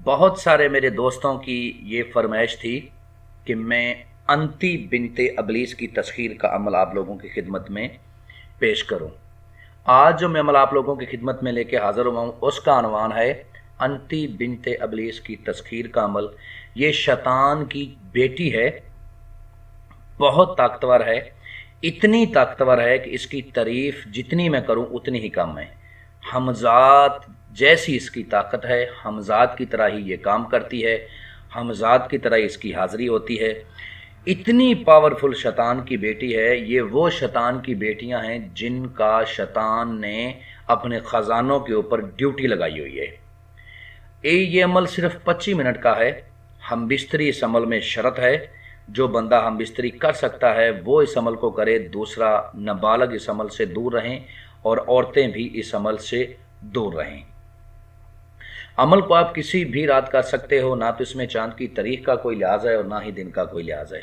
بہت سارے میرے دوستوں کی یہ فرمائش تھی کہ میں انتی بنت ابلیس کی تسخیر کا عمل آپ لوگوں کی خدمت میں پیش کروں۔ آج جو میں عمل آپ لوگوں کی خدمت میں لے کے حاضر ہوا ہوں اس کا عنوان ہے انتی بنت ابلیس کی تسخیر کا عمل۔ یہ شیطان کی بیٹی ہے، بہت طاقتور ہے، اتنی طاقتور ہے کہ اس کی تعریف جتنی میں کروں اتنی ہی کم ہے۔ حمزات جیسی اس کی طاقت ہے، حمزات کی طرح ہی یہ کام کرتی ہے، حمزات کی طرح اس کی حاضری ہوتی ہے۔ اتنی پاورفل شیطان کی بیٹی ہے۔ یہ وہ شیطان کی بیٹیاں ہیں جن کا شیطان نے اپنے خزانوں کے اوپر ڈیوٹی لگائی ہوئی ہے۔ یہ عمل صرف 25 منٹ کا ہے۔ ہم بستری اس عمل میں شرط ہے، جو بندہ ہم بستری کر سکتا ہے وہ اس عمل کو کرے، دوسرا نابالغ اس عمل سے دور رہیں اور عورتیں بھی اس عمل سے دور رہیں۔ عمل کو آپ کسی بھی رات کر سکتے ہو، نہ تو اس میں چاند کی تاریخ کا کوئی لحاظ ہے اور نہ ہی دن کا کوئی لحاظ ہے۔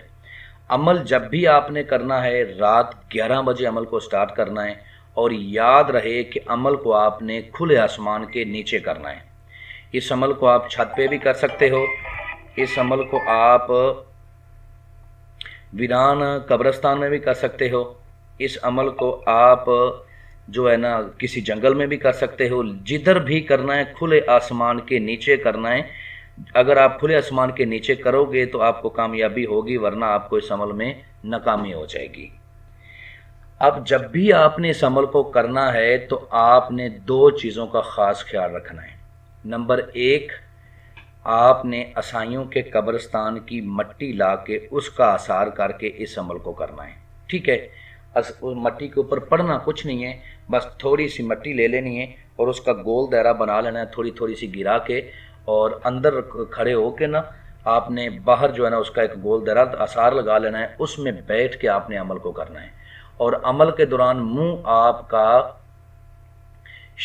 عمل جب بھی آپ نے کرنا ہے رات 11 بجے عمل کو سٹارٹ کرنا ہے، اور یاد رہے کہ عمل کو آپ نے کھلے آسمان کے نیچے کرنا ہے۔ اس عمل کو آپ چھت پہ بھی کر سکتے ہو، اس عمل کو آپ ویران قبرستان میں بھی کر سکتے ہو، اس عمل کو آپ جو ہے نا کسی جنگل میں بھی کر سکتے ہو۔ جدھر بھی کرنا ہے کھلے آسمان کے نیچے کرنا ہے۔ اگر آپ کھلے آسمان کے نیچے کرو گے تو آپ کو کامیابی ہوگی، ورنہ آپ کو اس عمل میں ناکامی ہو جائے گی۔ اب جب بھی آپ نے اس عمل کو کرنا ہے تو آپ نے 2 چیزوں کا خاص خیال رکھنا ہے۔ نمبر 1، آپ نے عیسائیوں کے قبرستان کی مٹی لا کے اس کا آثار کر کے اس عمل کو کرنا ہے، ٹھیک ہے؟ مٹی کے اوپر پڑھنا کچھ نہیں ہے، بس تھوڑی سی مٹی لے لینی ہے اور اس کا گول دائرہ بنا لینا ہے، تھوڑی تھوڑی سی گرا کے، اور اندر کھڑے ہو کے نا آپ نے باہر جو ہے نا اس کا ایک گول دائرہ آثار لگا لینا ہے، اس میں بیٹھ کے آپ نے عمل کو کرنا ہے۔ اور عمل کے دوران منہ آپ کا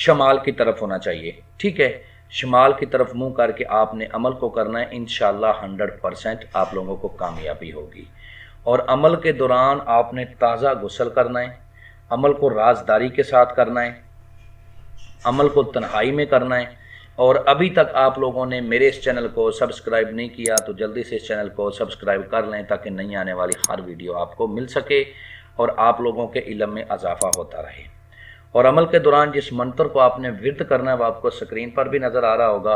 شمال کی طرف ہونا چاہیے، ٹھیک ہے؟ شمال کی طرف منہ کر کے آپ نے عمل کو کرنا ہے۔ انشاءاللہ 100% آپ لوگوں کو کامیابی ہوگی۔ اور عمل کے دوران آپ نے تازہ غسل کرنا ہے، عمل کو رازداری کے ساتھ کرنا ہے، عمل کو تنہائی میں کرنا ہے۔ اور ابھی تک آپ لوگوں نے میرے اس چینل کو سبسکرائب نہیں کیا تو جلدی سے اس چینل کو سبسکرائب کر لیں تاکہ نئی آنے والی ہر ویڈیو آپ کو مل سکے اور آپ لوگوں کے علم میں اضافہ ہوتا رہے۔ اور عمل کے دوران جس منتر کو آپ نے ورد کرنا ہے وہ آپ کو سکرین پر بھی نظر آ رہا ہوگا،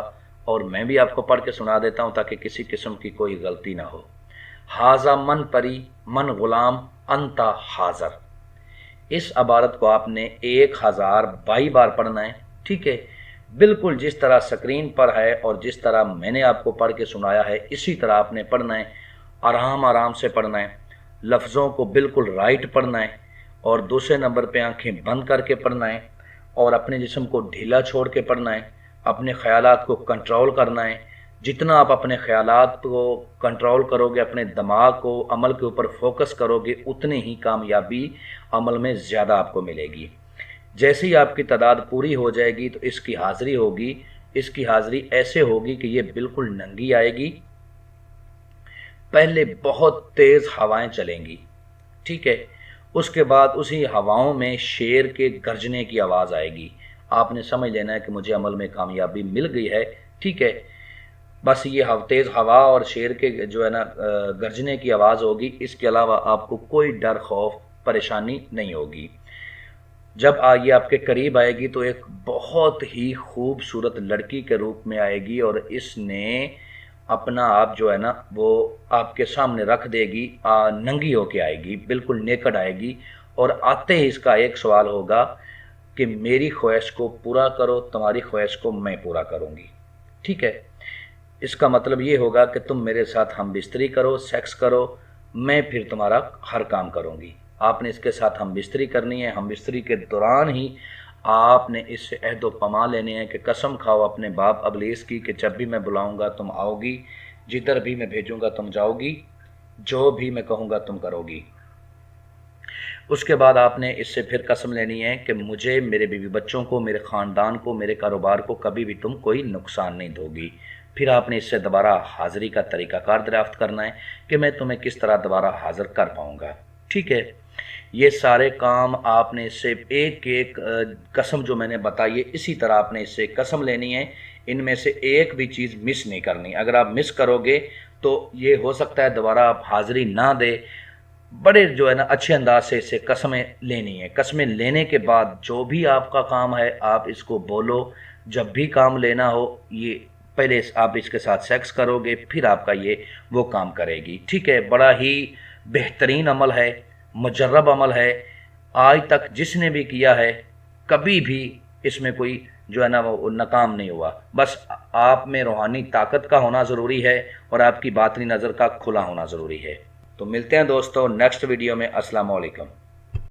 اور میں بھی آپ کو پڑھ کے سنا دیتا ہوں تاکہ کسی قسم کی کوئی غلطی نہ ہو۔ حاذا من پری من غلام انتا حاضر، اس عبارت کو آپ نے 1022 بار پڑھنا ہے، ٹھیک ہے؟ بالکل جس طرح سکرین پر ہے اور جس طرح میں نے آپ کو پڑھ کے سنایا ہے اسی طرح آپ نے پڑھنا ہے۔ آرام آرام سے پڑھنا ہے، لفظوں کو بالکل رائٹ پڑھنا ہے، اور دوسرے نمبر پہ آنکھیں بند کر کے پڑھنا ہے، اور اپنے جسم کو ڈھیلا چھوڑ کے پڑھنا ہے، اپنے خیالات کو کنٹرول کرنا ہے۔ جتنا آپ اپنے خیالات کو کنٹرول کرو گے، اپنے دماغ کو عمل کے اوپر فوکس کرو گے، اتنی ہی کامیابی عمل میں زیادہ آپ کو ملے گی۔ جیسے ہی آپ کی تعداد پوری ہو جائے گی تو اس کی حاضری ہوگی، اس کی حاضری ایسے ہوگی کہ یہ بالکل ننگی آئے گی۔ پہلے بہت تیز ہوائیں چلیں گی، ٹھیک ہے؟ اس کے بعد اسی ہواؤں میں شیر کے گرجنے کی آواز آئے گی۔ آپ نے سمجھ لینا ہے کہ مجھے عمل میں کامیابی مل گئی ہے، ٹھیک ہے؟ بس یہ تیز ہوا اور شیر کے جو ہے نا گرجنے کی آواز ہوگی، اس کے علاوہ آپ کو کوئی ڈر خوف پریشانی نہیں ہوگی۔ جب یہ آپ کے قریب آئے گی تو ایک بہت ہی خوبصورت لڑکی کے روپ میں آئے گی، اور اس نے اپنا آپ جو ہے نا وہ آپ کے سامنے رکھ دے گی، ننگی ہو کے آئے گی، بالکل نیکڈ آئے گی، اور آتے ہی اس کا ایک سوال ہوگا کہ میری خواہش کو پورا کرو، تمہاری خواہش کو میں پورا کروں گی، ٹھیک ہے؟ اس کا مطلب یہ ہوگا کہ تم میرے ساتھ ہم بستری کرو، سیکس کرو، میں پھر تمہارا ہر کام کروں گی۔ آپ نے اس کے ساتھ ہم بستری کرنی ہے۔ ہم بستری کے دوران ہی آپ نے اس سے عہد و پیما لینے ہیں کہ قسم کھاؤ اپنے باپ ابلیس کی کہ جب بھی میں بلاؤں گا تم آؤ گی، جدھر بھی میں بھیجوں گا تم جاؤ گی، جو بھی میں کہوں گا تم کرو گی۔ اس کے بعد آپ نے اس سے پھر قسم لینی ہے کہ مجھے، میرے بیوی بچوں کو، میرے خاندان کو، میرے کاروبار کو کبھی بھی تم کوئی نقصان نہیں دو گی۔ پھر آپ نے اس سے دوبارہ حاضری کا طریقہ کار دریافت کرنا ہے کہ میں تمہیں کس طرح دوبارہ حاضر کر پاؤں گا، ٹھیک ہے؟ یہ سارے کام آپ نے اس سے ایک ایک قسم جو میں نے بتائی ہے اسی طرح آپ نے اس سے قسم لینی ہے۔ ان میں سے ایک بھی چیز مس نہیں کرنی. اگر آپ مس کرو گے تو یہ ہو سکتا ہے دوبارہ آپ حاضری نہ دے. بڑے جو ہے نا اچھے انداز سے اس سے قسمیں لینی ہے. قسمیں لینے کے بعد جو بھی آپ کا کام ہے آپ اس کو بولو. جب بھی کام لینا ہو یہ پہلے آپ اس کے ساتھ سیکس کرو گے پھر آپ کا یہ وہ کام کرے گی. ٹھیک ہے، بڑا ہی بہترین عمل ہے، مجرب عمل ہے. آج تک جس نے بھی کیا ہے کبھی بھی اس میں کوئی جو ہے نا وہ ناکام نہیں ہوا. بس آپ میں روحانی طاقت کا ہونا ضروری ہے اور آپ کی باطنی نظر کا کھلا ہونا ضروری ہے. تو ملتے ہیں دوستو نیکسٹ ویڈیو میں. السلام علیکم.